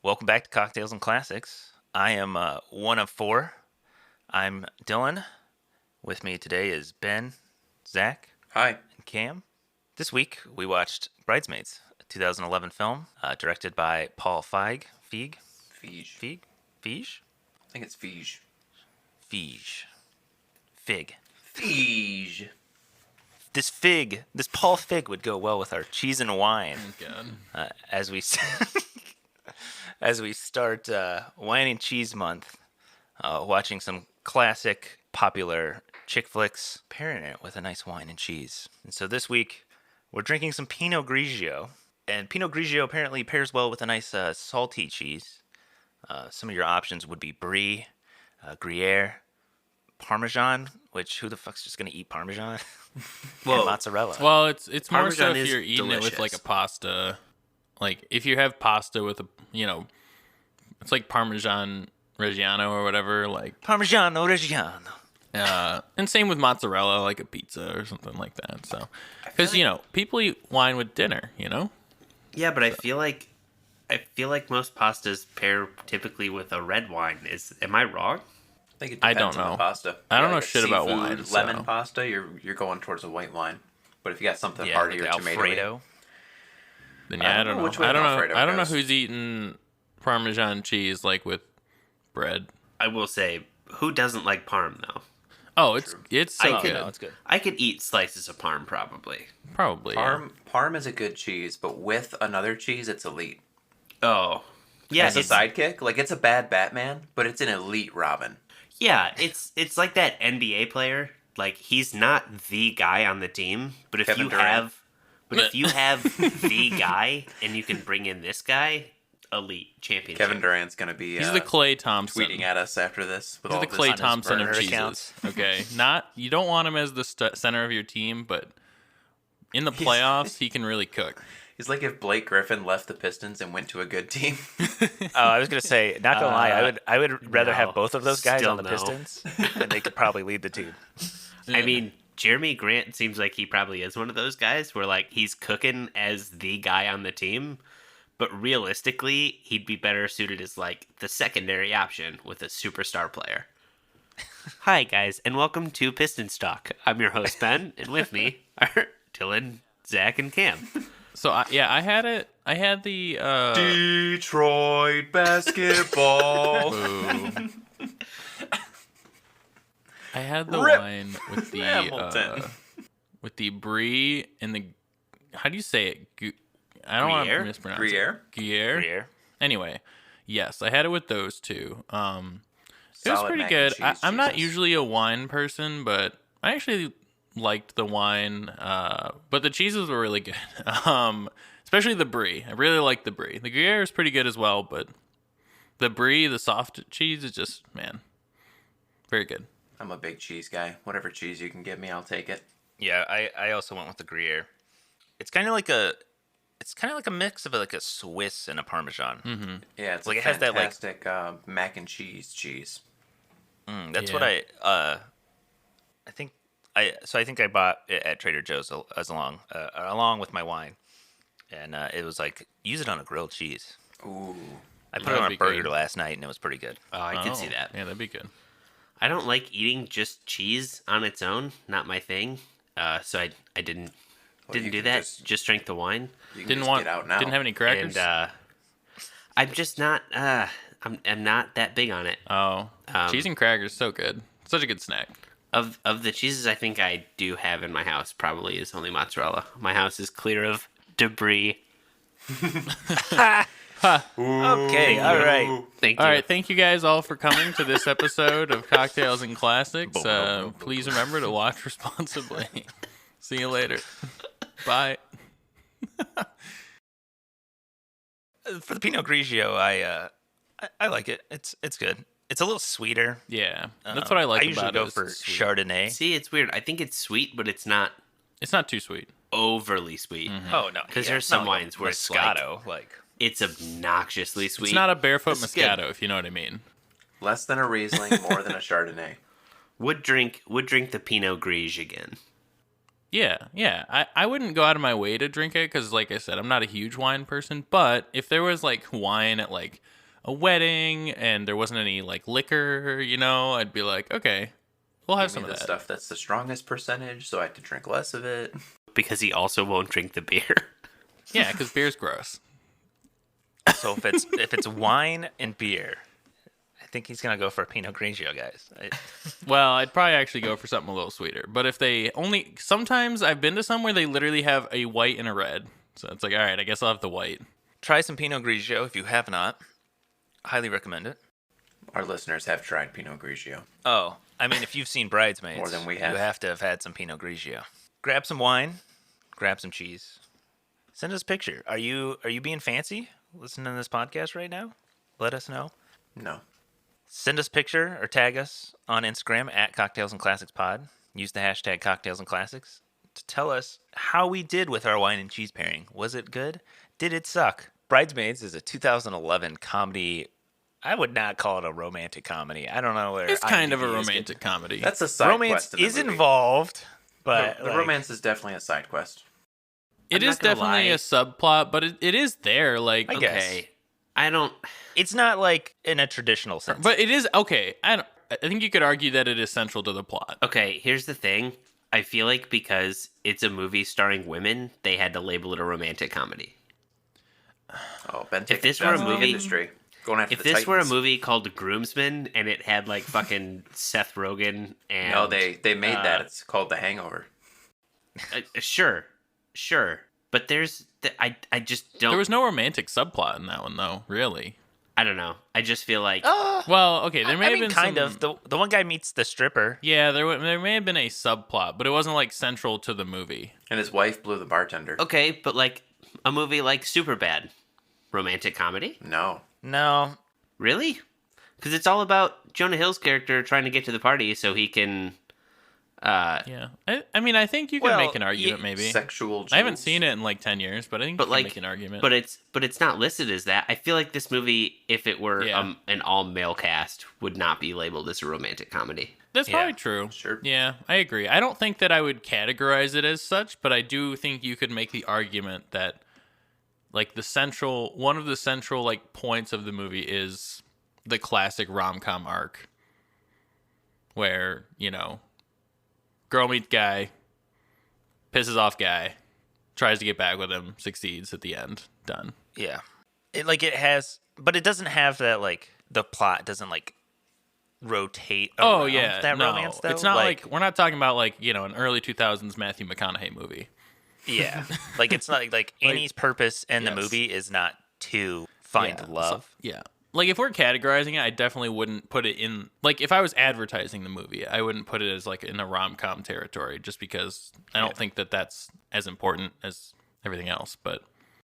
Welcome back to Cocktails and Classics. I am one of four. I'm Dylan. With me today is Ben, Zach, Hi. and Cam. This week we watched Bridesmaids, a 2011 film directed by Paul Feig. Feig. Feig? I think it's Feig. Fig. This Paul Feig would go well with our cheese and wine. As we start Wine and Cheese Month, watching some classic, popular chick flicks, pairing it with a nice wine and cheese. And so this week, we're drinking some Pinot Grigio. And Pinot Grigio apparently pairs well with a nice salty cheese. Some of your options would be Brie, Gruyere, Parmesan, which who the fuck's just going to eat Parmesan? Well, and mozzarella. Well, it's more so Parmesan if is you're eating delicious. it with like a pasta. Like if you have pasta with it's like Parmesan Reggiano or whatever. Like Parmigiano Reggiano. and same with mozzarella, like a pizza or something like that. So, because people eat wine with dinner. Yeah, but I feel like most pastas pair typically with a red wine. Am I wrong? I think it I depends don't on know. the pasta. I don't know like shit about seafood, wine, Lemon so. pasta, you're going towards a white wine. But if you got something Yeah, heartier, like tomato. Alfredo. Then yeah, I don't know. which way I don't know. Alfredo I don't know goes. who's eating Parmesan cheese like with bread. I will say, who doesn't like parm though? Oh, it's so I good. could- It's good. I could eat slices of parm probably. Probably. Yeah. Parm is a good cheese, but with another cheese, it's elite. Oh, yeah, As a sidekick, like it's a bad Batman, but it's an elite Robin. yeah. It's like that NBA player. Like he's not the guy on the team, but if Kevin you Durant. have the guy and you can bring in this guy, elite championship. Kevin Durant's gonna be He's the Clay Thompson. tweeting at us after this with He's all the this Clay on his Thompson of burner cheeses. accounts. Okay, you don't want him as the center of your team, but in the playoffs he can really cook. He's like if Blake Griffin left the Pistons and went to a good team. Oh, I was gonna say, not gonna lie, I would rather no. have both of those guys Still on the no. Pistons, and they could probably lead the team. I mean, Jeremy Grant seems like he probably is one of those guys where like he's cooking as the guy on the team, but realistically, he'd be better suited as like the secondary option with a superstar player. Hi guys, and welcome to Piston Talk. I'm your host Ben, and with me are Dylan, Zach, and Cam. So I had it. I had the Detroit basketball. Boo. I had the Rip wine with the Hamilton. with the Brie and the how do you say it? I don't want to Gruyere? mispronounce Gruyere? it. Gruyere. Gruyere. Anyway, yes, I had it with those two. It was Solid pretty mac good. and cheese I'm not cheeses. usually a wine person, but I actually liked the wine. But the cheeses were really good. Especially the Brie. I really like the Brie. The Gruyere is pretty good as well, but the Brie, the soft cheese, is just very good. I'm a big cheese guy. Whatever cheese you can give me, I'll take it. Yeah, I also went with the Gruyere. It's kind of like a mix of like a Swiss and a Parmesan. Mm-hmm. Yeah, it's Like, a it has that, like- fantastic mac and cheese. That's Yeah. what I think I bought it at Trader Joe's along with my wine, and it was like use it on a grilled cheese. Ooh. I put That it on would a be burger good. last night, and it was pretty good. Oh, I can see that. Yeah, that'd be good. I don't like eating just cheese on its own. Not my thing. So I didn't you do can that. Just drank the wine. You can Didn't just get out now. Didn't have any crackers. And I'm just not. I'm not that big on it. Cheese and crackers, so good. Such a good snack. Of the cheeses I think I do have in my house, probably is only mozzarella. My house is clear of debris. Okay, all right. Thank you. All right, thank you guys all for coming to this episode of Cocktails and Classics. Please remember to watch responsibly. See you later. Bye. For the Pinot Grigio, I like it. It's good. It's a little sweeter. Yeah, that's what I like I usually about go it. is for it's sweet. Chardonnay. See, it's weird. I think it's sweet, but it's not It's not too sweet. overly sweet. Oh no, 'Cause yeah, there's it's not some like wines where it's like- Moscato, like It's obnoxiously sweet. It's not a barefoot This is good. Moscato, if you know what I mean. Less than a Riesling, more than a Chardonnay. Would drink the Pinot Grigio again. Yeah. I wouldn't go out of my way to drink it because, like I said, I'm not a huge wine person. But if there was like wine at like a wedding and there wasn't any like liquor, I'd be like, okay, we'll have Give some me of the that. stuff that's the strongest percentage, so I have to drink less of it. Because he also won't drink the beer. Yeah, because beer's gross. So if it's wine and beer, I think he's gonna go for a Pinot Grigio, guys. Well, I'd probably actually go for something a little sweeter. But if they sometimes I've been to somewhere they literally have a white and a red. So it's like, all right, I guess I'll have the white. Try some Pinot Grigio if you have not. Highly recommend it. Our listeners have tried Pinot Grigio. Oh, I mean, if you've seen Bridesmaids, More than we have. you have to have had some Pinot Grigio. Grab some wine, grab some cheese. Send us a picture. Are you being fancy listening to this podcast right now? Let us know. No. Send us a picture or tag us on Instagram at Cocktails and Classics Pod. Use the hashtag Cocktails and Classics to tell us how we did with our wine and cheese pairing. Was it good? Did it suck? Bridesmaids is a 2011 comedy. I would not call it a romantic comedy. I don't know where It's kind of a IMDb is romantic comedy. That's a side romance quest in the is movie. involved, but The romance is definitely a side quest. It I'm is not gonna definitely lie. a subplot, but it is there. Like, I guess. Okay. I don't. It's not like in a traditional sense. but it is okay. I think you could argue that it is central to the plot. Okay, here's the thing. I feel like because it's a movie starring women, they had to label it a romantic comedy. Oh, Ben If this taking were a shots at the movie- industry. Going after If the this were a Titans. movie called Groomsmen and it had like fucking Seth Rogen and No, they made that. It's called The Hangover. sure, but I just don't. There was no romantic subplot in that one, though. Really. I don't know. I just feel like Well, okay, there may I have mean, been kind some, of. The one guy meets the stripper. Yeah, there may have been a subplot, but it wasn't like central to the movie. And his wife blew the bartender. okay, but like a movie like Superbad, romantic comedy, No. No, really? Because it's all about Jonah Hill's character trying to get to the party so he can. Yeah, I mean, I think you can Well, make an argument. Maybe Sexual. I haven't jewels. seen it in like 10 years, but I think But you like, can make an argument. but it's not listed as that. I feel like this movie, if it were Yeah. an all male cast, would not be labeled as a romantic comedy. That's Yeah, probably true. sure. Yeah, I agree. I don't think that I would categorize it as such, but I do think you could make the argument that like one of the central like points of the movie is the classic rom-com arc where, girl meets guy, pisses off guy, tries to get back with him, succeeds at the end, done. yeah. It has, but it doesn't have that, like, the plot doesn't, like, rotate around that no. romance, though. It's not like we're not talking about like, an early 2000s Matthew McConaughey movie. Yeah. Like, it's not like Annie's purpose in the yes. movie is not to find Yeah, love. Yeah. Like, if we're categorizing it, I definitely wouldn't put it in... Like, if I was advertising the movie, I wouldn't put it as, like, in a rom-com territory, just because I don't think that that's as important as everything else, but...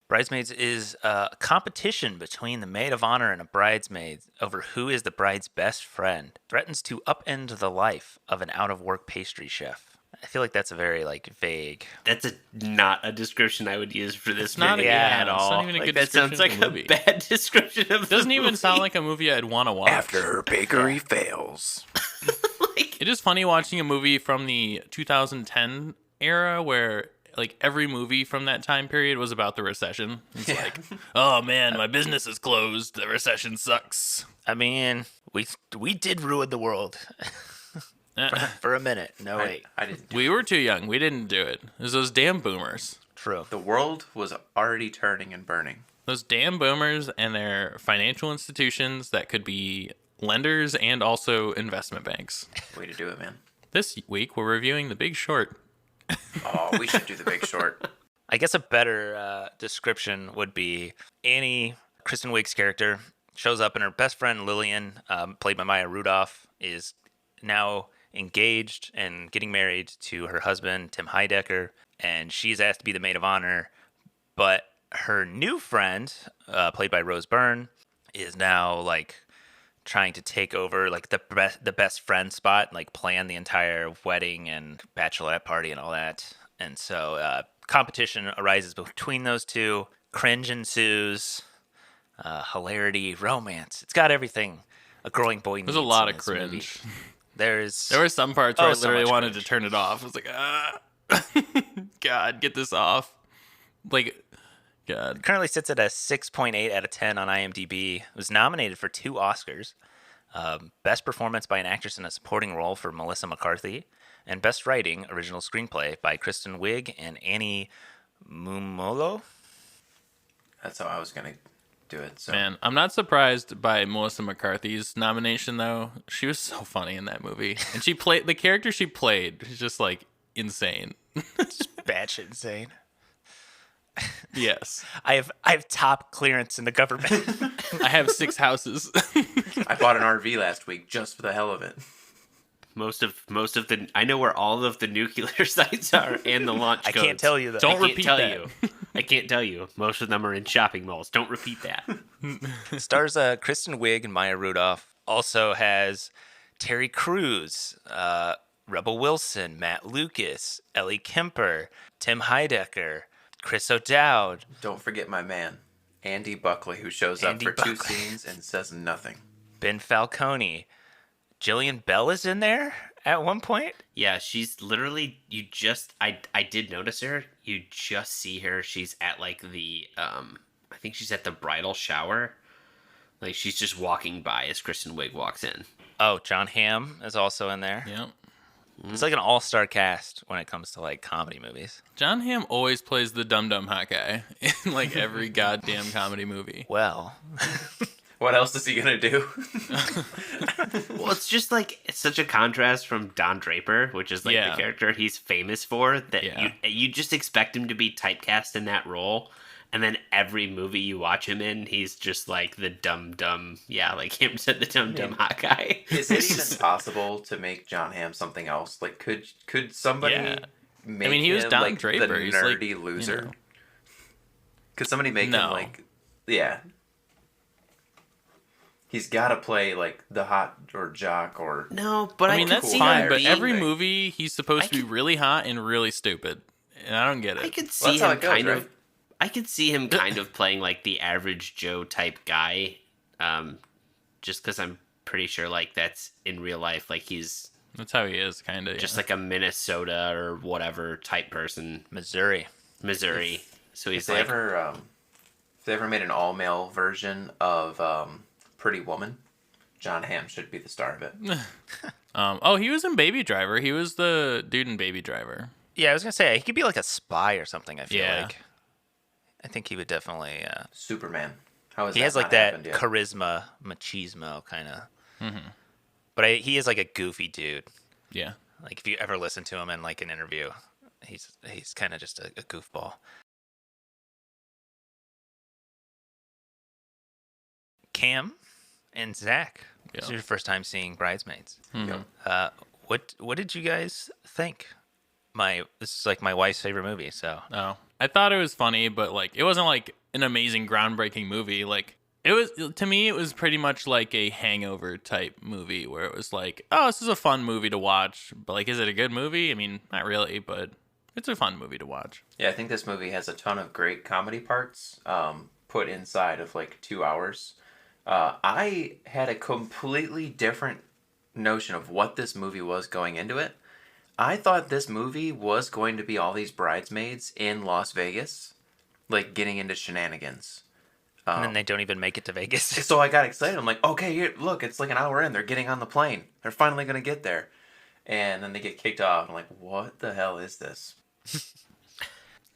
Bridesmaids is a competition between the maid of honor and a bridesmaid over who is the bride's best friend. Threatens to upend the life of an out-of-work pastry chef. I feel like that's a very, like, vague... That's not a description I would use for this not movie a- at it's all. not even a Like, good that sounds description like of the a movie. bad description of It doesn't the even movie. sound like a movie I'd want to watch. After her bakery fails. It is funny watching a movie from the 2010 era where like every movie from that time period was about the recession. It's like, oh man, my business is closed. The recession sucks. I mean, we did ruin the world for a minute. No, wait. I didn't do We were too young. We didn't do it. It was those damn boomers. True. The world was already turning and burning. Those damn boomers and their financial institutions that could be lenders and also investment banks. Way to do it, man. This week, we're reviewing The Big Short. Oh, we should do The Big Short. I guess a better description would be Annie, Kristen Wiig's character, shows up and her best friend Lillian, played by Maya Rudolph, is now engaged and getting married to her husband, Tim Heidecker, and she's asked to be the maid of honor. But her new friend, played by Rose Byrne, is now like trying to take over like the best friend spot, like plan the entire wedding and bachelorette party and all that. And so competition arises between those two. Cringe ensues. Hilarity, romance. It's got everything a growing boy needs. There's a lot in of this movie. cringe. There were some parts where I so literally much wanted cringe. to turn it off. I was like, ah. God, get this off. Like, God. Currently sits at a 6.8 out of 10 on IMDb. It was nominated for 2 Oscars. Best performance by an actress in a supporting role for Melissa McCarthy, and Best Writing Original Screenplay by Kristen Wiig and Annie Mumolo. That's how I was gonna do it. So. Man, I'm not surprised by Melissa McCarthy's nomination, though. She was so funny in that movie. And she played, the character she played is just, like, insane. Just batshit insane. Yes. I have top clearance in the government. I have 6 houses. I bought an RV last week just for the hell of it. Most of the I know where all of the nuclear sites are and the launch I codes. can't tell you though. Don't I can't repeat tell that. you. I can't tell you. Most of them are in shopping malls. Don't repeat that. Stars Kristen Wiig and Maya Rudolph. Also has Terry Crews, Rebel Wilson, Matt Lucas, Ellie Kemper, Tim Heidecker, Chris O'Dowd. Don't forget my man, Andy Buckley, who shows Andy up for 2 Buckley. scenes and says nothing. Ben Falcone. Jillian Bell is in there at one point. Yeah, she's literally I did notice her. You just see her. She's at like the I think she's at the bridal shower. Like she's just walking by as Kristen Wiig walks in. Oh, Jon Hamm is also in there. Yep. It's like an all-star cast when it comes to like comedy movies. Jon Hamm always plays the dumb hot guy in like every goddamn comedy movie. Well, What else is he gonna do? Well, it's just like it's such a contrast from Don Draper, which is like Yeah. the character he's famous for. That Yeah. you just expect him to be typecast in that role, and then every movie you watch him in, he's just like the dumb. Yeah, like him said, the dumb hot guy. Is it even possible to make Jon Hamm something else? Like, could somebody Yeah. make he was him Don like Draper. the He's like, nerdy you loser? know. Could somebody make No. him like, yeah? He's got to play like the hot or jock or No, but I mean, could that's see fine, him but being every like- movie he's supposed I to be could- really hot and really stupid. And I don't get it. I could Well, see that's how him it goes, kind right? of. I could see him kind of playing like the average Joe type guy, just because I'm pretty sure like that's in real life. Like he's That's how he is, kind of. just like a Minnesota or whatever type person, Missouri. Missouri. So if he's they like, ever made an all male version of Pretty Woman, Jon Hamm should be the star of it. Oh, he was in Baby Driver. He was the dude in Baby Driver. Yeah, I was gonna say he could be like a spy or something. I feel Yeah. like. I think he would definitely. Superman. How is He that has like not that happened yet? charisma, machismo kind of. Mm-hmm. But he is like a goofy dude. Yeah. Like if you ever listen to him in like an interview, he's kind of just a goofball. Cam and Zach, this is Yeah. your first time seeing Bridesmaids. Mhm. What did you guys think? This is like my wife's favorite movie, so Oh, I thought it was funny, but like it wasn't like an amazing, groundbreaking movie. Like it was to me, it was pretty much like a Hangover type movie where it was like, oh, this is a fun movie to watch, but like, is it a good movie? I mean, not really, but it's a fun movie to watch. Yeah, I think this movie has a ton of great comedy parts put inside of like 2 hours. I had a completely different notion of what this movie was going into it. I thought this movie was going to be all these bridesmaids in Las Vegas, like getting into shenanigans. and then they don't even make it to Vegas. So I got excited. I'm like, okay, here, look, it's like an hour in. They're getting on the plane. They're finally going to get there. And then they get kicked off. I'm like, what the hell is this?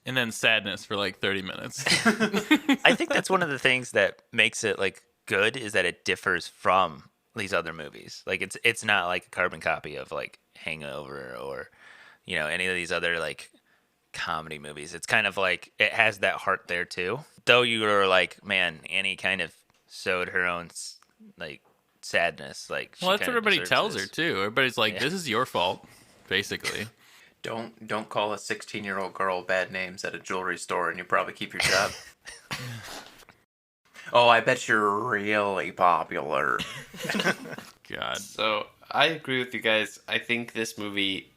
And then sadness for like 30 minutes. I think that's one of the things that makes it like good is that it differs from these other movies. Like it's not like a carbon copy of like Hangover or any of these other like comedy movies. It's kind of like it has that heart there too. Though you were like, man, Annie kind of sowed her own like sadness. Like Well, that's what everybody tells this. her too. Everybody's like, Yeah. this is your fault, basically. Don't call a 16-year-old girl bad names at a jewelry store and you probably keep your job. Oh, I bet you're really popular. God. So I agree with you guys. I think this movie,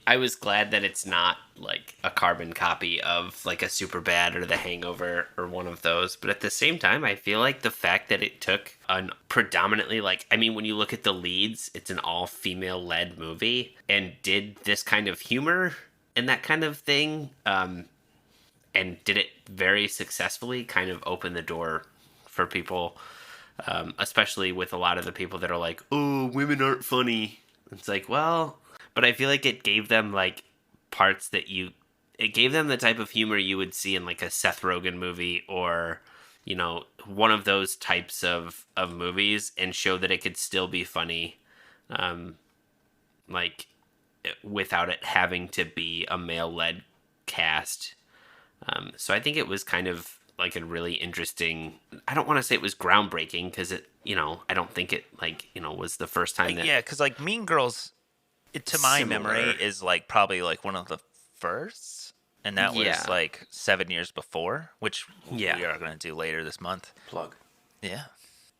I was glad that it's not like a carbon copy of like a Superbad or The Hangover or one of those. But at the same time, I feel like the fact that it took an predominantly when you look at the leads, it's an all female led movie and did this kind of humor and that kind of thing, and did it very successfully, kind of opened the door for people, especially with a lot of the people that are like, oh, women aren't funny. It's like, well, but I feel like it gave them like parts that it gave them the type of humor you would see in like a Seth Rogen movie or, one of those types of movies, and show that it could still be funny, like without it having to be a male-led cast. So I think it was kind of like a really interesting, I don't want to say it was groundbreaking because it, I don't think it was the first time that. Yeah, because like Mean Girls, to my memory, is like probably like one of the first, and that was like 7 years before, which we are going to do later this month. Plug. Yeah.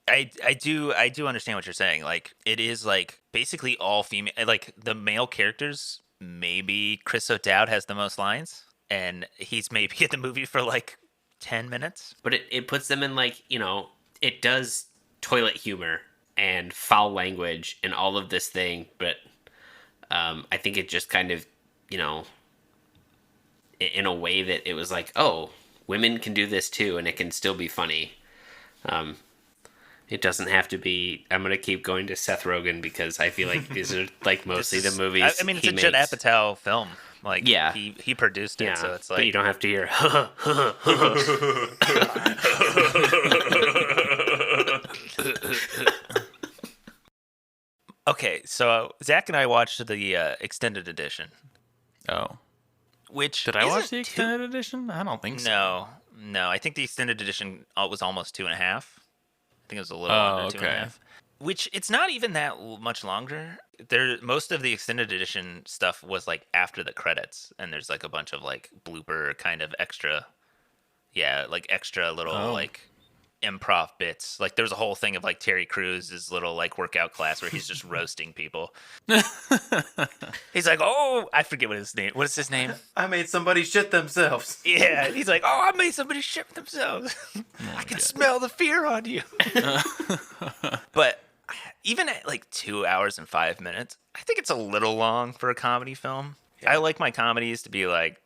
I do understand what you're saying. Like, it is like basically all female. Like, the male characters, maybe Chris O'Dowd has the most lines, and he's maybe in the movie for like 10 minutes. But it puts them in like, it does toilet humor and foul language and all of this thing, but I think it just kind of, in a way that it was like, oh, women can do this too, and it can still be funny. It doesn't have to be. I'm gonna keep going to Seth Rogen because I feel like these are like mostly the movies. I mean, it's a Judd Apatow film. Like, yeah, he produced it, so it's like. But you don't have to hear. Okay, so Zach and I watched the extended edition. Oh. Which did I watch the extended edition? I don't think so. No. I think the extended edition was almost 2.5. I think it was a little longer, 2.5. Which, it's not even that much longer. Most of the extended edition stuff was like after the credits, and there's like a bunch of like blooper kind of extra, like extra little like improv bits. Like, there was a whole thing of like Terry Crews' little like workout class where he's just roasting people. He's like, oh, I forget what his name. I made somebody shit themselves. Yeah, he's like, oh, I made somebody shit themselves. I can smell the fear on you. But even at like 2 hours and 5 minutes, I think it's a little long for a comedy film. Yeah. I like my comedies to be like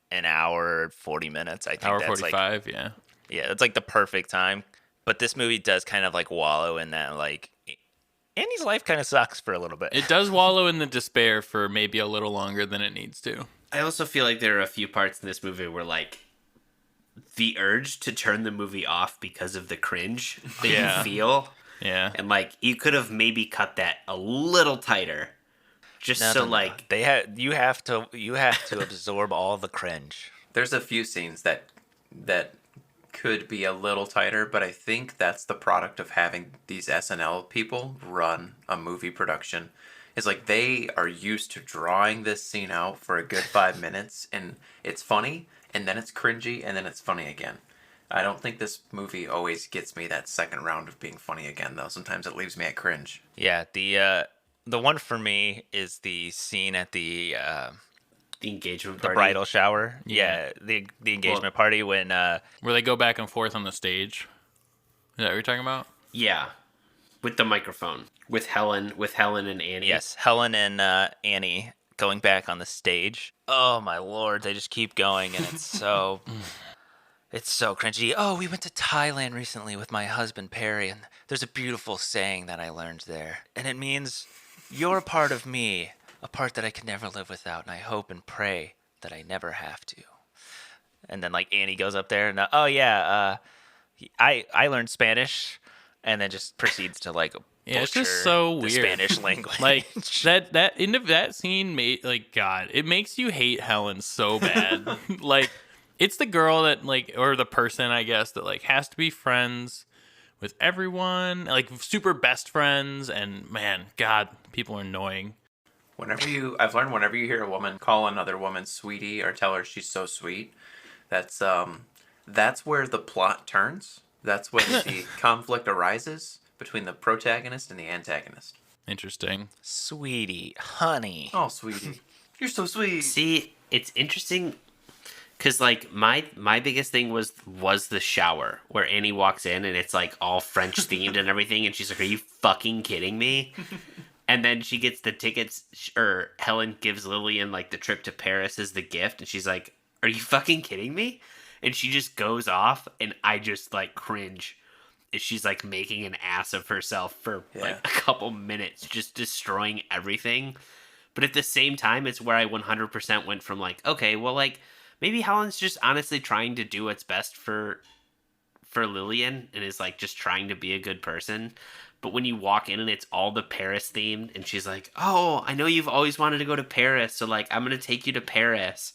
an hour, 40 minutes. I think hour that's 45, like, yeah. Yeah, it's like the perfect time. But this movie does kind of like wallow in that, like, Annie's life kind of sucks for a little bit. It does wallow in the despair for maybe a little longer than it needs to. I also feel like there are a few parts in this movie where, like, the urge to turn the movie off because of the cringe that you feel. Yeah. And, like, you could have maybe cut that a little tighter. Just like... You have to absorb all the cringe. There's a few scenes that could be a little tighter, but I think that's the product of having these SNL people run a movie production. It's like they are used to drawing this scene out for a good 5 minutes, and it's funny, and then it's cringy, and then it's funny again. I don't think this movie always gets me that second round of being funny again, though. Sometimes it leaves me at cringe. Yeah, the one for me is the scene at the engagement party. The bridal shower. Yeah, the engagement party when... where they go back and forth on the stage. Is that what you're talking about? Yeah. With the microphone. With Helen and Annie. Yes, Helen and Annie going back on the stage. Oh, my Lord. They just keep going, and it's so... It's so cringy. Oh, we went to Thailand recently with my husband, Perry, and there's a beautiful saying that I learned there. And it means, you're a part of me, a part that I can never live without, and I hope and pray that I never have to. And then, like, Annie goes up there, and, I learned Spanish, and then just proceeds to, like, it's just so weird. Spanish language. Like, that end of that scene made, like, God, it makes you hate Helen so bad. Like, it's the girl that, like, or the person, I guess, that, like, has to be friends with everyone, like, super best friends, and, man, God, people are annoying. I've learned whenever you hear a woman call another woman sweetie or tell her she's so sweet, that's where the plot turns. That's when the conflict arises between the protagonist and the antagonist. Interesting. Sweetie, honey. Oh, sweetie. You're so sweet. See, it's interesting because like my biggest thing was the shower where Annie walks in and it's like all French themed and everything, and she's like, "Are you fucking kidding me?" And then she gets the tickets, or Helen gives Lillian like the trip to Paris as the gift, and she's like, "Are you fucking kidding me?" And she just goes off, and I just like cringe. She's like making an ass of herself for like a couple minutes, just destroying everything. But at the same time, it's where I 100% went from like, okay, well, like maybe Helen's just honestly trying to do what's best for Lillian and is like just trying to be a good person. But when you walk in and it's all the Paris themed, and she's like, "Oh, I know you've always wanted to go to Paris, so like I'm gonna take you to Paris."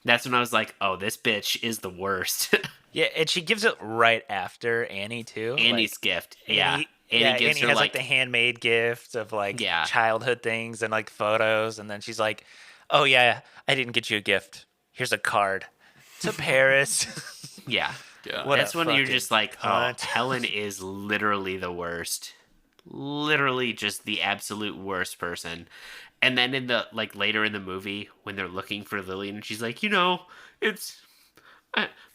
That's when I was like, "Oh, this bitch is the worst." Yeah, and she gives it right after Annie too. Annie's gift, yeah. Annie gives her has like the handmade gift of like Yeah. childhood things and like photos, and then she's like, "Oh yeah, I didn't get you a gift. Here's a card to Paris." yeah. Yeah. What That's a when you're fucking just like, oh, cunt. Helen is literally the worst. Literally just the absolute worst person. And then in the like later in the movie when they're looking for Lillian, she's like, it's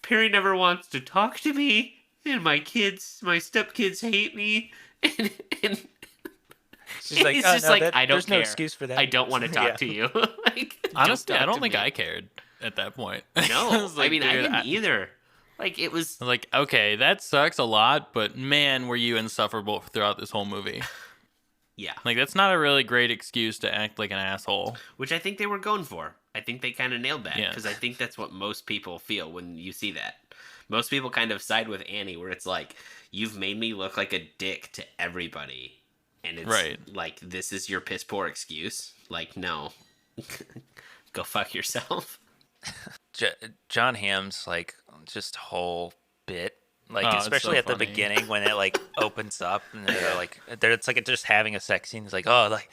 Perry never wants to talk to me, and my stepkids hate me, and She's like, it's "Oh, just no, like, that- I don't there's care. no excuse for that. I don't want to talk Yeah. to you. Like, Honestly, I talk don't to think me. I cared at that point. No, I was like, I mean, I dude, didn't either. Like, it was. Like, okay, that sucks a lot, but man, were you insufferable throughout this whole movie. Yeah. Like, that's not a really great excuse to act like an asshole. Which I think they were going for. I think they kind of nailed that. Yeah. Because I think that's what most people feel when you see that. Most people kind of side with Annie, where it's like, you've made me look like a dick to everybody. And it's Right. like, this is your piss poor excuse? Like, no. Go fuck yourself. Jon Hamm's like just whole bit, like Oh, it's especially so at the funny. beginning when it like opens up and they're like, it's like just having a sex scene. It's like, "Oh, like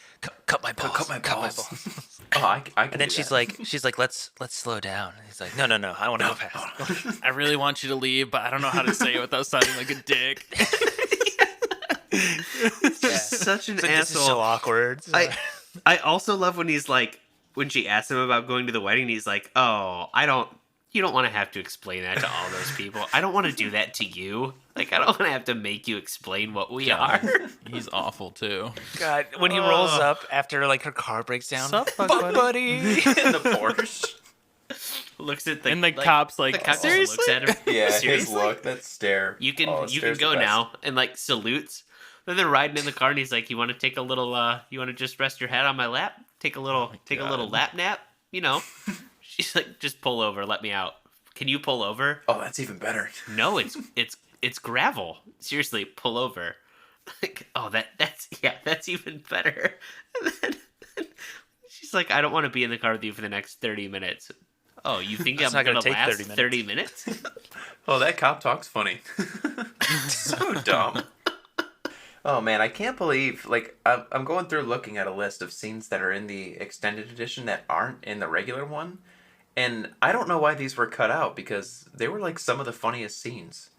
cut my balls, Cut my balls." balls." Oh, I can And then do she's that. like, let's slow down. And he's like, no, I want to go fast. I really want you to leave, but I don't know how to say it without sounding like a dick. Such an It's like, this is so asshole. awkward. I also love when he's like, when she asks him about going to the wedding, he's like, "Oh, you don't want to have to explain that to all those people. I don't want to do that to you. Like, I don't want to have to make you explain what we are." He's awful, too. God, when he rolls up after like her car breaks down, Sup, fuck fuck buddy. In the Porsche. Looks at the And the cop's like, the cop just seriously? looks at him. Yeah, his Seriously? look, that stare. You can Oh, you can stare's the go best. now, and like salutes. Then they're riding in the car, and he's like, "You want to take a little? You want to just rest your head on my lap? Take a little God. lap nap? You know?" She's like, "Just pull over, let me out. Can you pull over?" Oh, that's even better. No, it's gravel. Seriously, pull over. Like, oh, that's even better. And then she's like, "I don't want to be in the car with you for the next 30 minutes." Oh, you think It's I'm not gonna gonna take last 30 minutes. 30 minutes? Oh, that cop talks funny. So dumb. Oh man, I can't believe, like, I'm going through looking at a list of scenes that are in the extended edition that aren't in the regular one, and I don't know why these were cut out because they were like some of the funniest scenes.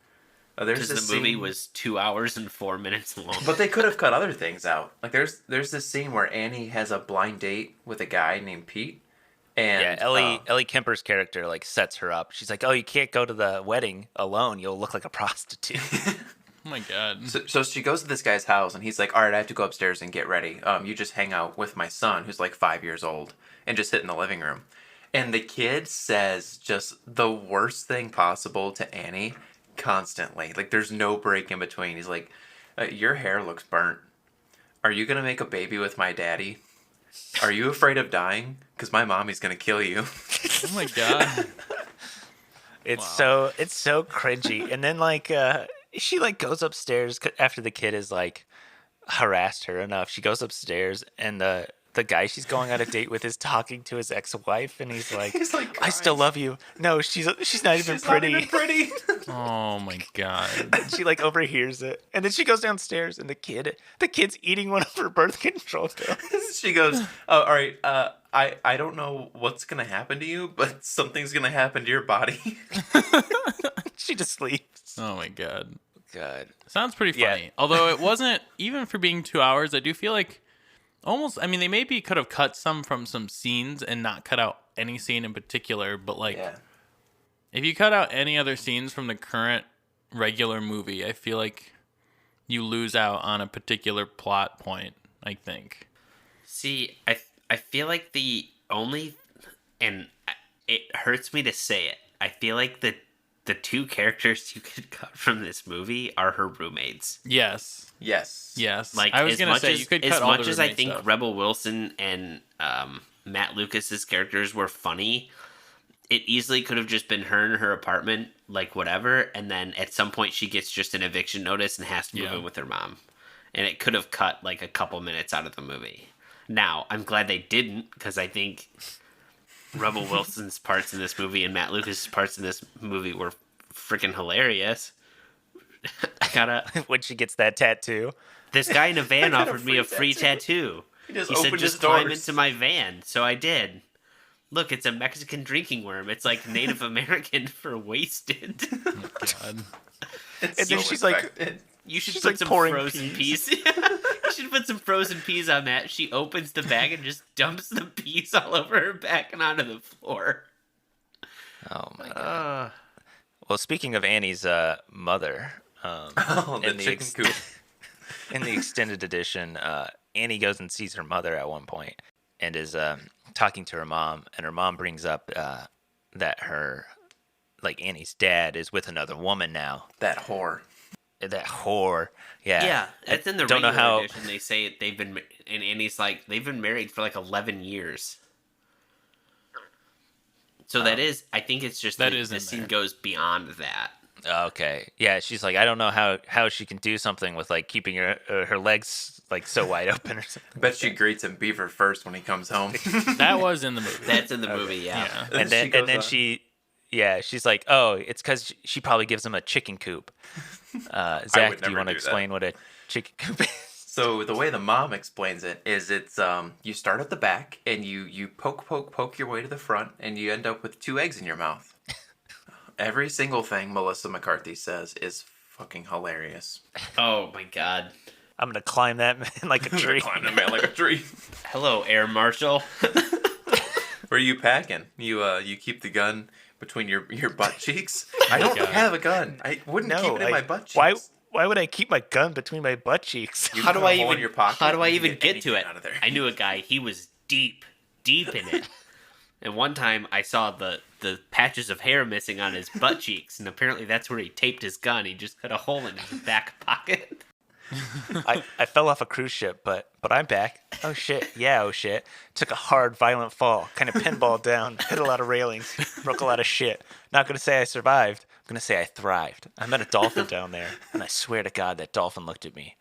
There's Because this the movie scene- was 2 hours and 4 minutes long. But they could have cut other things out. Like there's this scene where Annie has a blind date with a guy named Pete, and Yeah, Ellie Kemper's character like sets her up. She's like, "Oh, you can't go to the wedding alone. You'll look like a prostitute." Oh my god. So she goes to this guy's house, and he's like, "All right, I have to go upstairs and get ready. You just hang out with my son, who's like 5 years old, and just sit in the living room." And the kid says just the worst thing possible to Annie constantly. Like, there's no break in between. He's like, "Your hair looks burnt. Are you gonna make a baby with my daddy? Are you afraid of dying? Because my mommy's gonna kill you." Oh my god. It's so cringy. And then like she like goes upstairs after the kid has like harassed her enough. She goes upstairs and the guy she's going on a date with is talking to his ex-wife, and he's like, He's like, "I still love you." No, she's not even She's pretty. not even pretty. Oh my god. She like overhears it, and then she goes downstairs, and the kid's eating one of her birth control pills. She goes, "Oh, all right. I don't know what's gonna happen to you, but something's gonna happen to your body." She just sleeps. Oh my god. God. Sounds pretty Yeah. funny. Although it wasn't, even for being 2 hours, I do feel like almost, I mean, they maybe could have cut some from some scenes and not cut out any scene in particular, but like, Yeah. if you cut out any other scenes from the current regular movie, I feel like you lose out on a particular plot point, I think. See, I feel like the only, and it hurts me to say it, I feel like the two characters you could cut from this movie are her roommates. Yes. Yes. Like, I was as going to much say, as, you could as cut all much the as I roommate think stuff. Rebel Wilson and Matt Lucas's characters were funny, it easily could have just been her in her apartment, like whatever, and then at some point she gets just an eviction notice and has to move in with her mom. And it could have cut like a couple minutes out of the movie. Now, I'm glad they didn't, because I think Rebel Wilson's parts in this movie and Matt Lucas's parts in this movie were freaking hilarious. I gotta... When she gets that tattoo. This guy in a van got a offered me a free tattoo. He just He said, opened just his climb doors. into my van. So I did. Look, it's a Mexican drinking worm. It's like Native American for wasted. God. It's And then she's like- expected. You should She's, put like, some pouring frozen peas. peas. You should put some frozen peas on that. She opens the bag and just dumps the peas all over her back and onto the floor. Oh my god. Well, speaking of Annie's mother, Oh, the in chicken coop. in the extended edition, Annie goes and sees her mother at one point and is talking to her mom, and her mom brings up that Annie's dad is with another woman now. That whore. That whore. Yeah. Yeah, that's in the don't know regular how- edition. They say they've been, and Annie's like, they've been married for like 11 years. So that is, I think it's just That that is the in scene there. goes beyond that. Okay. Yeah, she's like, I don't know how she can do something with like keeping her legs like so wide open or something. Bet she greets him beaver first when he comes home. That was in the movie. That's in the movie, yeah. Yeah. And then she's like, oh, it's because she probably gives him a chicken coop. Zach, do never you want to do explain what a chicken coop is? So the way the mom explains it is it's you start at the back and you poke your way to the front and you end up with 2 eggs in your mouth. Every single thing Melissa McCarthy says is fucking hilarious. Oh my god. I'm gonna climb that man like a tree. Climb the man like a tree. Hello, Air Marshal. Where are you packing? You keep the gun between your butt cheeks? I don't God. have a gun. I wouldn't keep it in my butt cheeks. Why would I keep my gun between my butt cheeks? You How do put a I hole even in your pocket How do I and you even get to anything it? out of there. I knew a guy. He was deep in it. And one time I saw the patches of hair missing on his butt cheeks, and apparently that's where he taped his gun. He just cut a hole in his back pocket. I fell off a cruise ship, but I'm back. Oh shit. Yeah, oh shit. Took a hard, violent fall. Kind of pinballed down. Hit a lot of railings. Broke a lot of shit. Not gonna say I survived. I'm gonna say I thrived. I met a dolphin down there, and I swear to God that dolphin looked at me.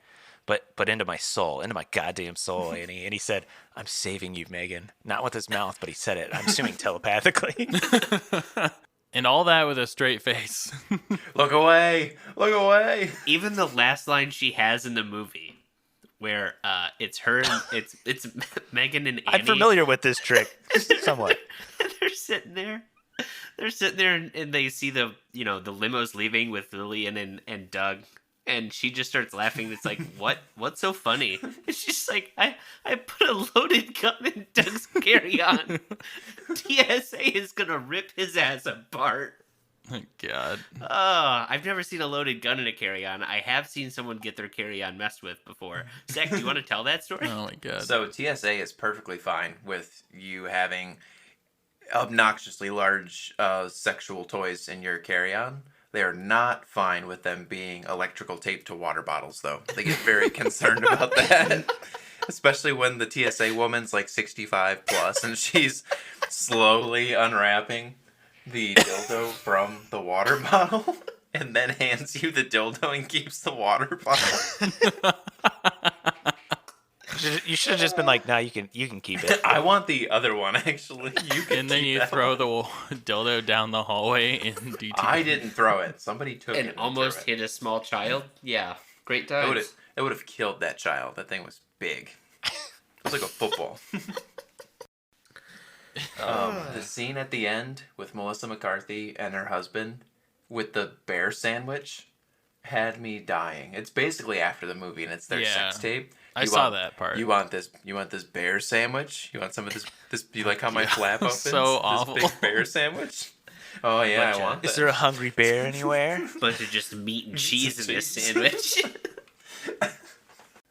But into my soul, into my goddamn soul, and he said, I'm saving you, Megan. Not with his mouth, but he said it. I'm assuming telepathically. And all that with a straight face. Look away! Look away! Even the last line she has in the movie, where it's her, and it's Megan and Annie. I'm familiar with this trick, somewhat. And they're sitting there. They're sitting there, and they see the limos leaving with Lillian and Doug. And she just starts laughing. It's like, what's so funny? And she's like, I put a loaded gun in Doug's carry-on. TSA is going to rip his ass apart. Oh, God. I've never seen a loaded gun in a carry-on. I have seen someone get their carry-on messed with before. Zach, do you want to tell that story? Oh, my God. So TSA is perfectly fine with you having obnoxiously large sexual toys in your carry-on. They are not fine with them being electrical taped to water bottles, though. They get very concerned about that. Especially when the TSA woman's like 65 plus and she's slowly unwrapping the dildo from the water bottle and then hands you the dildo and keeps the water bottle. You should have just been like, nah, you can keep it. I want the other one, actually. You can And then keep you that throw one. the dildo down the hallway in DT. I didn't throw it. Somebody took it And almost threw it. hit a small child? Yeah. Great It times. would have killed that child. That thing was big. It was like a football. The scene at the end with Melissa McCarthy and her husband with the bear sandwich had me dying. It's basically after the movie, and it's their Yeah. sex tape. I saw that part. You want this? You want this bear sandwich? You want some of this? You like how my flap opens? So awful. This big bear sandwich. Oh yeah, I want that. Is there a hungry bear anywhere? Bunch of just meat and cheese in this sandwich.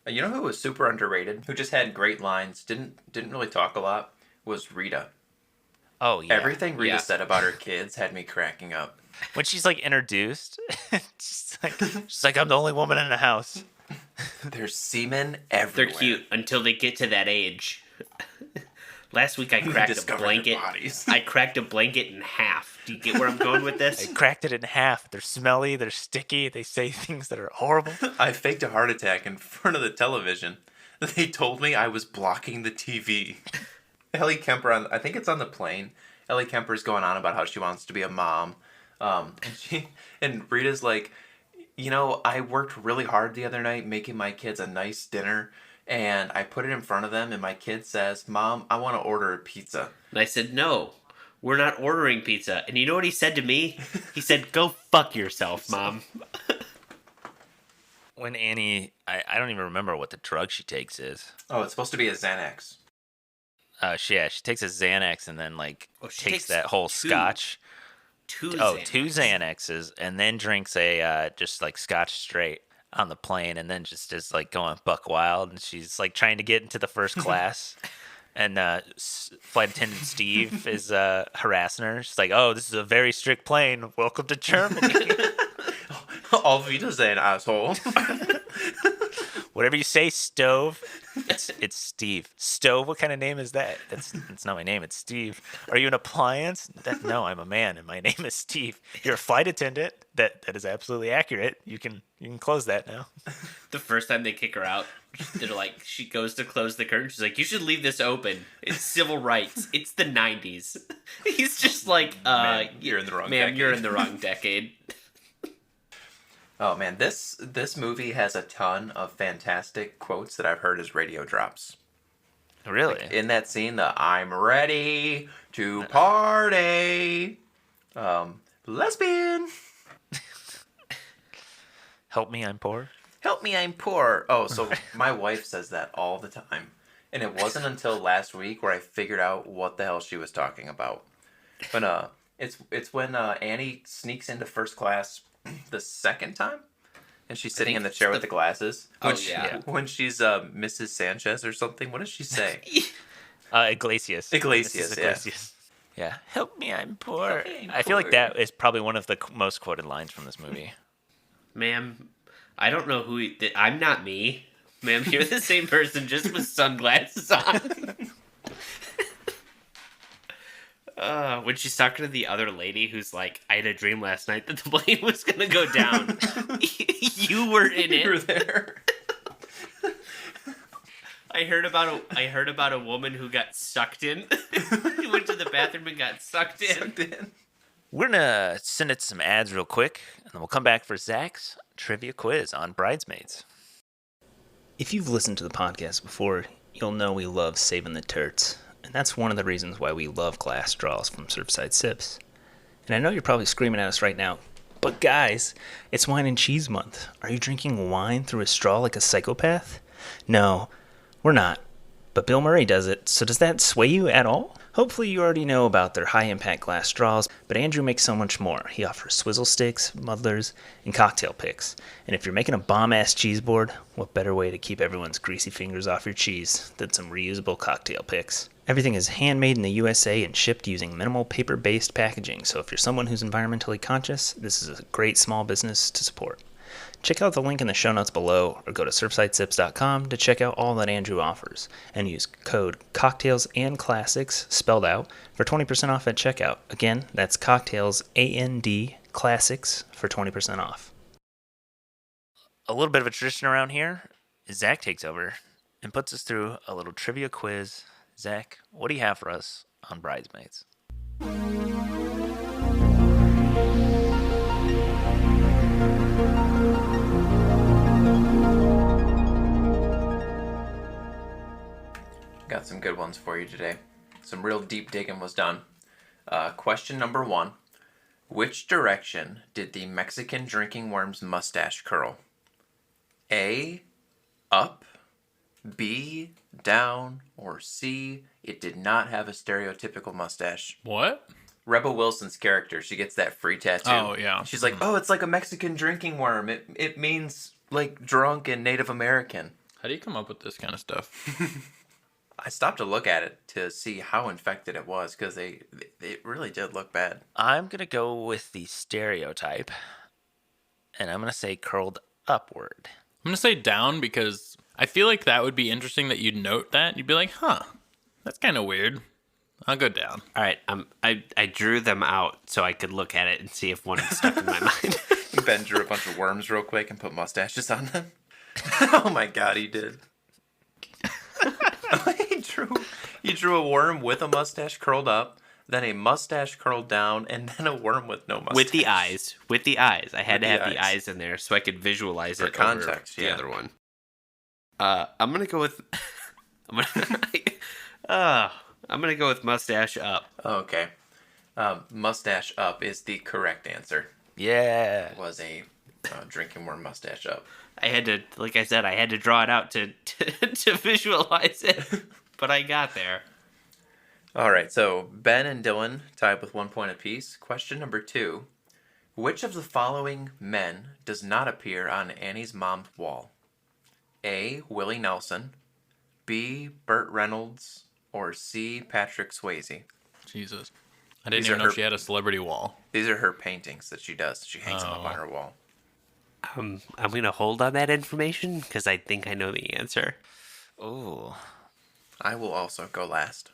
You know who was super underrated? Who just had great lines? Didn't really talk a lot. Was Rita. Oh yeah. Everything Rita Yeah. said about her kids had me cracking up. When she's like introduced, she's like, I'm the only woman in the house. There's semen They're everywhere. cute until they get to that age. Last week I cracked a discover their blanket. bodies. I cracked a blanket in half. Do you get where I'm going with I this? cracked it in half. They're smelly. They're sticky. They say things that are horrible. I faked a heart attack in front of the television. They told me I was blocking the TV. Ellie Kemper, I think it's on the plane. Ellie Kemper's going on about how she wants to be a mom. And Rita's like, you know, I worked really hard the other night making my kids a nice dinner. And I put it in front of them, and my kid says, Mom, I want to order a pizza. And I said, no, we're not ordering pizza. And you know what he said to me? He said, go fuck yourself, Mom. When Annie, I don't even remember what the drug she takes is. Oh, it's supposed to be a Xanax. She takes a Xanax and then like she takes takes that whole two. scotch. Two Two Xanaxes, and then drinks a just like scotch straight on the plane, and then just is like going buck wild, and she's like trying to get into the first class, and flight attendant Steve is harassing her. She's like, "Oh, this is a very strict plane. Welcome to Germany." All Vita's an asshole. Whatever you say, Stove. It's Steve. Stove. What kind of name is that? That's not my name. It's Steve. Are you an appliance? No, I'm a man, and my name is Steve. You're a flight attendant. That is absolutely accurate. You can close that now. The first time they kick her out, they're like, she goes to close the curtain. She's like, you should leave this open. It's civil rights. It's the 90s. He's just like, Ma'am, you're in the wrong ma'am, decade. you're in the wrong decade. Oh man, this movie has a ton of fantastic quotes that I've heard as radio drops. Really? In that scene, the "I'm ready to party," lesbian. Help me, I'm poor. Help me, I'm poor. Oh, so my wife says that all the time, and it wasn't until last week where I figured out what the hell she was talking about. When it's when Annie sneaks into first class the second time, and she's sitting in the chair with the glasses. When she's Mrs. Sanchez or something. What does she say? Iglesias. Iglesias, Mrs. yeah. Iglesias. Yeah. Help me, I'm poor. me, I'm I feel like poor. that is probably one of the most quoted lines from this movie. Ma'am, I don't know who I'm not me. Ma'am, you're the same person, just with sunglasses on. When she's talking to the other lady who's like, I had a dream last night that the plane was going to go down. You were in it. You were there. I heard about a woman who got sucked in. She went to the bathroom and got sucked in. We're going to send it to some ads real quick, and then we'll come back for Zach's trivia quiz on Bridesmaids. If you've listened to the podcast before, you'll know we love saving the turts. And that's one of the reasons why we love glass straws from Surfside Sips. And I know you're probably screaming at us right now, but guys, it's wine and cheese month. Are you drinking wine through a straw like a psychopath? No, we're not. But Bill Murray does it, so does that sway you at all? Hopefully you already know about their high-impact glass straws, but Andrew makes so much more. He offers swizzle sticks, muddlers, and cocktail picks. And if you're making a bomb-ass cheese board, what better way to keep everyone's greasy fingers off your cheese than some reusable cocktail picks? Everything is handmade in the USA and shipped using minimal paper-based packaging, so if you're someone who's environmentally conscious, this is a great small business to support. Check out the link in the show notes below, or go to surfsidesips.com to check out all that Andrew offers, and use code Cocktails and Classics, spelled out, for 20% off at checkout. Again, that's Cocktails, A-N-D, Classics, for 20% off. A little bit of a tradition around here is Zach takes over and puts us through a little trivia quiz. Zach, what do you have for us on Bridesmaids? Got some good ones for you today. Some real deep digging was done. Question number 1. Which direction did the Mexican drinking worm's mustache curl? A, up, B, down, or C, it did not have a stereotypical mustache. What? Rebel Wilson's character, she gets that free tattoo. Oh, yeah. She's like, oh, it's like a Mexican drinking worm. It means, like, drunk and Native American. How do you come up with this kind of stuff? I stopped to look at it to see how infected it was, because it really did look bad. I'm going to go with the stereotype, and I'm going to say curled upward. I'm going to say down because I feel like that would be interesting that you'd note that. You'd be like, huh, that's kind of weird. I'll go down. All right, I drew them out so I could look at it and see if one had stuck in my mind. Ben drew a bunch of worms real quick and put mustaches on them. Oh my god, he did. he drew a worm with a mustache curled up, then a mustache curled down, and then a worm with no mustache. With the eyes. I had to have the eyes in there so I could visualize For it context, over yeah. the other one. I'm gonna go with. I'm gonna go with mustache up. Okay. Mustache up is the correct answer. Yeah. It was a drinking worm mustache up. I had to, like I said, I had to draw it out to visualize it, but I got there. All right, so Ben and Dylan tied with 1 point apiece. Question number 2. Which of the following men does not appear on Annie's mom's wall? A, Willie Nelson, B, Burt Reynolds, or C, Patrick Swayze? Jesus. I didn't These even are know her- she had a celebrity wall. These are her paintings that she does. She hangs them up on her wall. I'm gonna hold on that information because I think I know the answer. Ooh. I will also go last.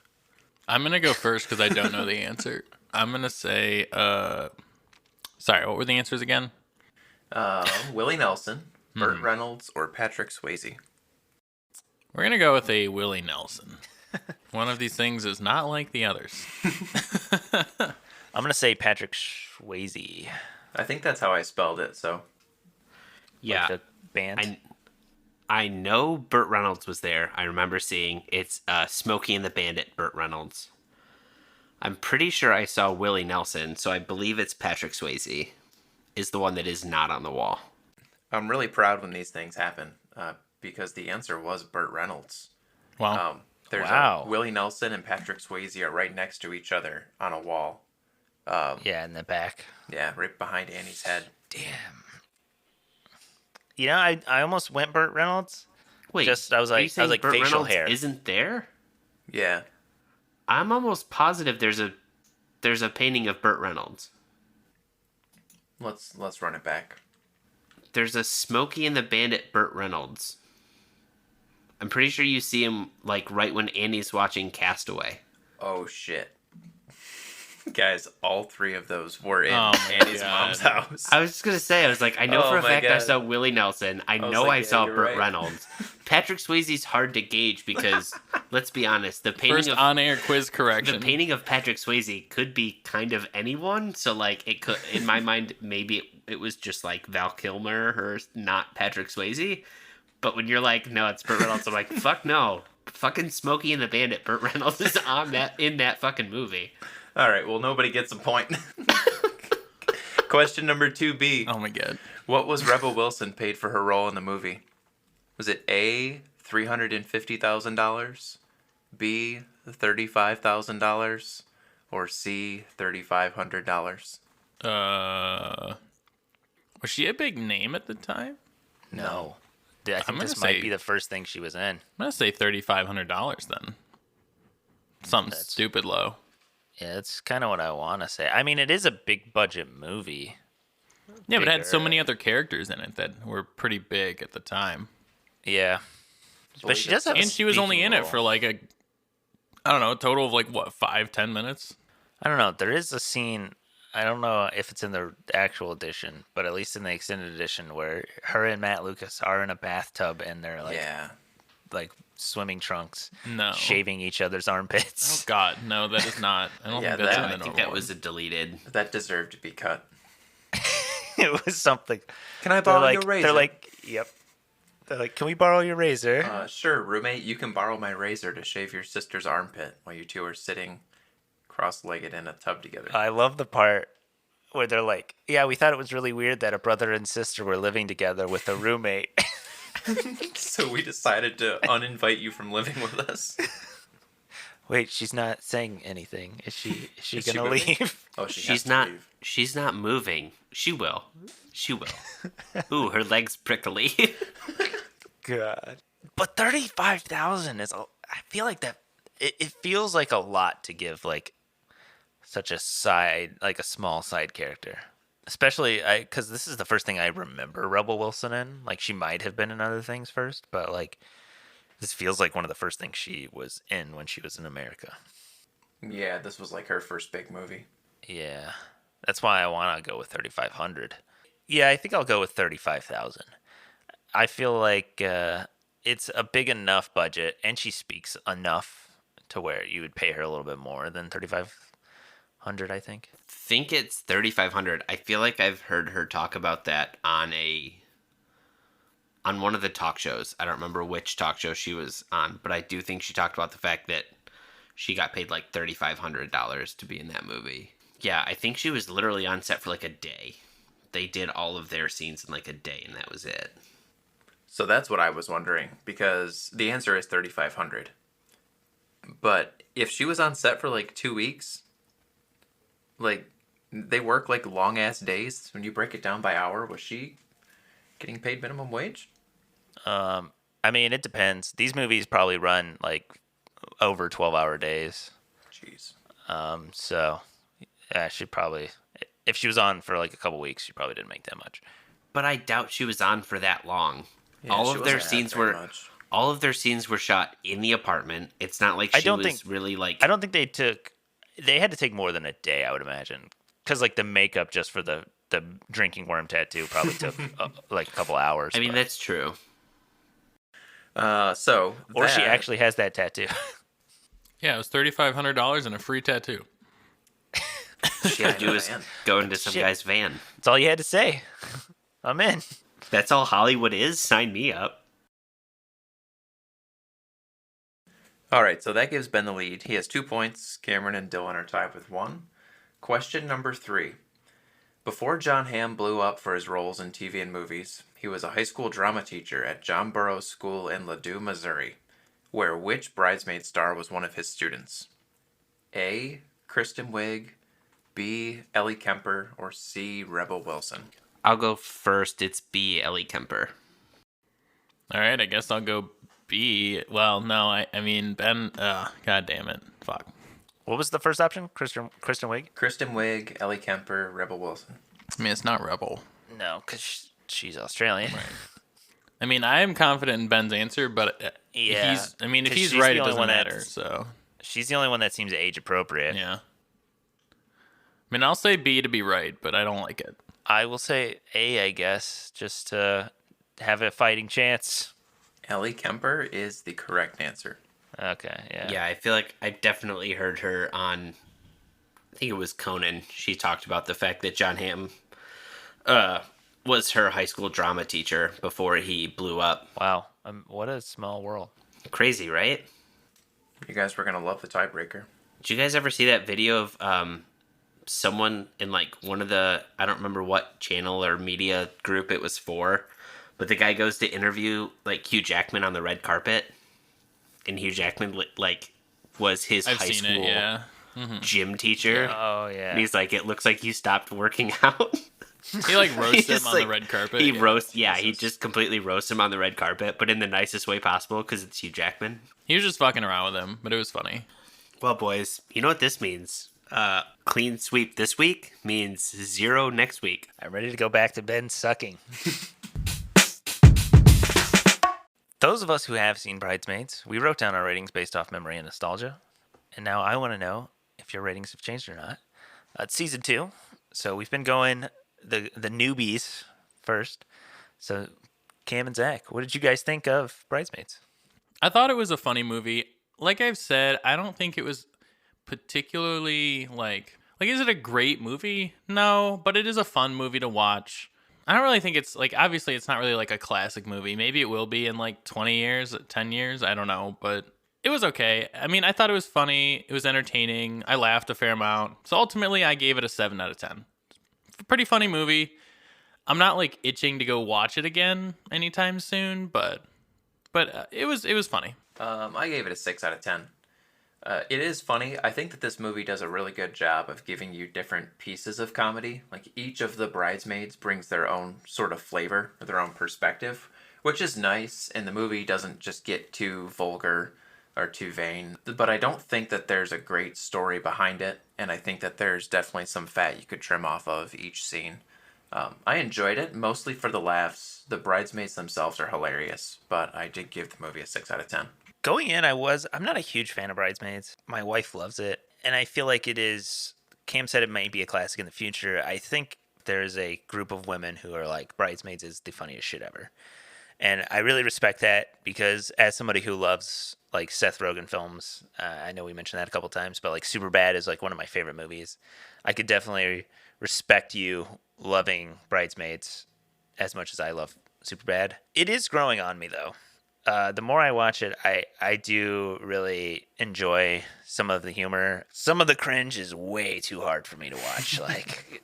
I'm going to go first because I don't know the answer. I'm going to say, sorry, what were the answers again? Willie Nelson, Burt Reynolds, or Patrick Swayze? We're going to go with a Willie Nelson. One of these things is not like the others. I'm going to say Patrick Swayze. I think that's how I spelled it, so... Yeah, Like the band. I know Burt Reynolds was there. I remember seeing it's Smokey and the Bandit, Burt Reynolds. I'm pretty sure I saw Willie Nelson, so I believe it's Patrick Swayze is the one that is not on the wall. I'm really proud when these things happen, because the answer was Burt Reynolds. Wow. Wow. Willie Nelson and Patrick Swayze are right next to each other on a wall. Yeah, in the back. Yeah, right behind Annie's head. Damn. You know, I almost went Burt Reynolds. Wait, I was are you like saying Burt facial Reynolds hair. isn't there? Yeah. I'm almost positive there's a painting of Burt Reynolds. Let's run it back. There's a Smokey and the Bandit Burt Reynolds. I'm pretty sure you see him like right when Annie's watching Castaway. Oh, shit. Guys, all 3 of those were in Oh my Annie's God. mom's house. I was just gonna say, I was like, I know Oh for a my fact I God. saw Willie Nelson. I was know like, I yeah, saw you're Burt right. Reynolds. Patrick Swayze's hard to gauge because let's be honest, the painting First of on-air quiz the correction. painting of Patrick Swayze could be kind of anyone. So like it could, in my mind, maybe it was just like Val Kilmer or not Patrick Swayze. But when you're like, no, it's Burt Reynolds, I'm like, fuck no, fucking Smokey and the Bandit, Burt Reynolds is in that fucking movie. All right, well, nobody gets a point. Question number 2B. Oh my God. What was Rebel Wilson paid for her role in the movie? Was it A, $350,000, B, $35,000, or C, $3,500? Was she a big name at the time? No. I think gonna this might say- be the first thing she was in. I'm going to say $3,500 then. Something stupid low. Yeah, that's kind of what I want to say. I mean, it is a big budget movie. Yeah, but it had so Bigger. many other characters in it that were pretty big at the time. Yeah. But she does have a And she was only speaking in it role. for like a total of like what, 5-10 minutes? I don't know. There is a scene. I don't know if it's in the actual edition, but at least in the extended edition, where her and Matt Lucas are in a bathtub and they're like swimming trunks, No. shaving each other's Oh armpits. God, no, that is not. I don't Yeah, think that's that- in the I think normal that one. was a deleted. That deserved to be cut. It was something. Can I They're borrow like, your razor? they're like, yep. They're like, can we borrow your razor? Sure, roommate, you can borrow my razor to shave your sister's armpit while you two are sitting cross-legged in a tub together. I love the part where they're like, yeah, we thought it was really weird that a brother and sister were living together with a roommate. So we decided to uninvite you from living with us. Wait, she's not saying anything. Is she Is she gonna moving? leave? Oh, she has She's to not. leave. She's not moving. She will. She will. Ooh, her legs prickly. God. But 35,000 is. I feel like that. It feels like a lot to give like such a small side character. Especially because this is the first thing I remember Rebel Wilson in. Like she might have been in other things first, but like this feels like one of the first things she was in when she was in America. Yeah, this was like her first big movie. Yeah, that's why I want to go with 3,500. Yeah, I think I'll go with 35,000. I feel like it's a big enough budget, and she speaks enough to where you would pay her a little bit more than 3,500. I Think it's 3,500. I feel like I've heard her talk about that on one of the talk shows. I don't remember which talk show she was on, but I do think she talked about the fact that she got paid like $3,500 to be in that movie. Yeah, I think she was literally on set for like a day. They did all of their scenes in like a day, and that was it. So that's what I was wondering, because the answer is 3,500. But if she was on set for like 2 weeks, like they work like long ass days. When you break it down by hour, was she getting paid minimum wage? I mean, it depends. These movies probably run like over 12-hour days. Jeez. So yeah, she probably, if she was on for like a couple weeks, she probably didn't make that much. But I doubt she was on for that long. Yeah, all she of their wasn't scenes very were much. all of their scenes were shot in the apartment. It's not like she was really like. I don't think they had to take more than a day, I would imagine. Because like the makeup just for the drinking worm tattoo probably took like a couple hours. I mean, that's true. Or she actually has that tattoo. Yeah, it was $3,500 and a free tattoo. She had to do is go into some guy's van. That's all you had to say. I'm in. That's all Hollywood is. Sign me up. All right, so that gives Ben the lead. He has 2 points. Cameron and Dylan are tied with 1. Question number 3. Before Jon Hamm blew up for his roles in TV and movies, he was a high school drama teacher at John Burroughs School in Ladue, Missouri, where which Bridesmaid star was one of his students? A. Kristen Wiig, B. Ellie Kemper, or C. Rebel Wilson? I'll go first. It's B. Ellie Kemper. All right, I guess I'll go B. Well, no, I mean, Ben, God damn it. Fuck. What was the first option? Kristen Wiig? Kristen Wiig, Ellie Kemper, Rebel Wilson. I mean, it's not Rebel. No, because she's Australian. Right. I mean, I am confident in Ben's answer, but Yeah, if he's she's right, the it only doesn't one matter. that's- So, She's the only one that seems age appropriate. yeah. I mean, I'll say B to be right, but I don't like it. I will say A, I guess, just to have a fighting chance. Ellie Kemper is the correct answer. Okay, yeah. Yeah, I feel like I definitely heard her on, I think it was Conan. She talked about the fact that Jon Hamm was her high school drama teacher before he blew up. Wow, what a small world. Crazy, right? You guys were going to love the tiebreaker. Did you guys ever see that video of someone in like one of the, I don't remember what channel or media group it was for, but the guy goes to interview like Hugh Jackman on the red carpet, and Hugh Jackman like was his I've high seen school it, yeah. gym teacher. Oh, yeah. And he's like, it looks like you stopped working out. He like roasts He's him on like- the red carpet. He just completely roasts him on the red carpet, but in the nicest way possible because it's Hugh Jackman. He was just fucking around with him, but it was funny. Well, boys, you know what this means? Clean sweep this week means 0 next week. I'm ready to go back to Ben sucking. Those of us who have seen Bridesmaids, we wrote down our ratings based off memory and nostalgia. And now I want to know if your ratings have changed or not. It's season 2, so we've been going the newbies first. So Cam and Zach, what did you guys think of Bridesmaids? I thought it was a funny movie. Like I've said, I don't think it was particularly like is it a great movie? No, but it is a fun movie to watch. I don't really think it's like, obviously it's not really like a classic movie. Maybe it will be in like 20 years, 10 years, I don't know, but it was okay. I mean, I thought it was funny. It was entertaining. I laughed a fair amount. So ultimately I gave it a 7 out of 10. pretty funny movie. I'm not like itching to go watch it again anytime soon, but it was funny. I gave it a 6 out of 10. It is funny. I think that this movie does a really good job of giving you different pieces of comedy. Like each of the bridesmaids brings their own sort of flavor or their own perspective, which is nice. And the movie doesn't just get too vulgar or too vain. But I don't think that there's a great story behind it. And I think that there's definitely some fat you could trim off of each scene. I enjoyed it, mostly for the laughs. The bridesmaids themselves are hilarious, but I did give the movie a 6 out of 10. Going in, I'm not a huge fan of Bridesmaids. My wife loves it, and I feel like it is. Cam said it might be a classic in the future. I think there's a group of women who are like, Bridesmaids is the funniest shit ever. And I really respect that because as somebody who loves like Seth Rogen films, I know we mentioned that a couple times, but like Superbad is like one of my favorite movies. I could definitely respect you loving Bridesmaids as much as I love Superbad. It is growing on me though. The more I watch it, I do really enjoy some of the humor. Some of the cringe is way too hard for me to watch. Like,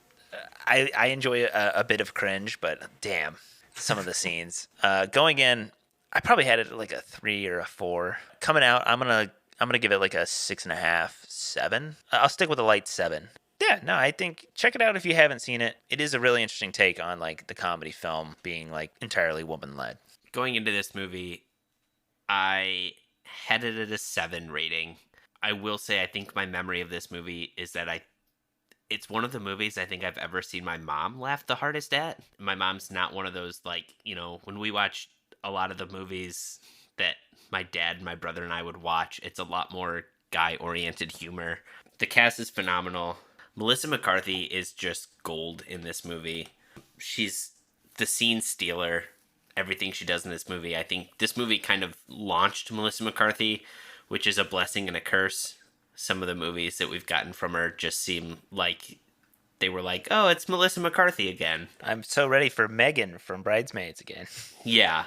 I enjoy a bit of cringe, but damn, some of the scenes. Going in, I probably had it like a 3 or a 4. Coming out, I'm gonna give it like a 6.5, 7. I'll stick with a light 7. Yeah, no, I think check it out if you haven't seen it. It is a really interesting take on like the comedy film being like entirely woman led. Going into this movie, I had it at a 7 rating. I will say I think my memory of this movie is that it's one of the movies I think I've ever seen my mom laugh the hardest at. My mom's not one of those, like, you know, when we watch a lot of the movies that my dad, my brother, and I would watch, it's a lot more guy-oriented humor. The cast is phenomenal. Melissa McCarthy is just gold in this movie. She's the scene stealer. Everything she does in this movie. I think this movie kind of launched Melissa McCarthy, which is a blessing and a curse. Some of the movies that we've gotten from her just seem like they were like, oh, it's Melissa McCarthy again. I'm so ready for Megan from Bridesmaids again. Yeah.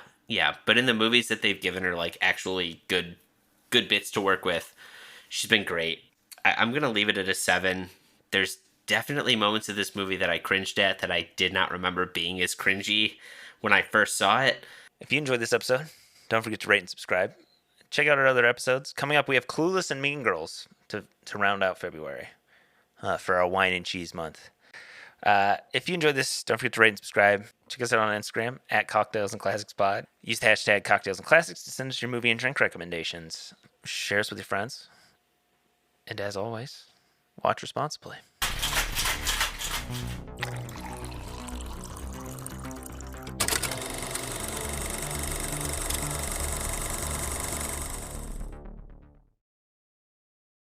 But in the movies that they've given her like actually good bits to work with, she's been great. I'm going to leave it at a 7. There's definitely moments of this movie that I cringed at that I did not remember being as cringy when I first saw it. If you enjoyed this episode, don't forget to rate and subscribe. Check out our other episodes. Coming up, we have Clueless and Mean Girls to round out February for our wine and cheese month. If you enjoyed this, don't forget to rate and subscribe. Check us out on Instagram at Cocktails and Classics Pod. Use the hashtag Cocktails and Classics to send us your movie and drink recommendations. Share us with your friends. And as always, watch responsibly.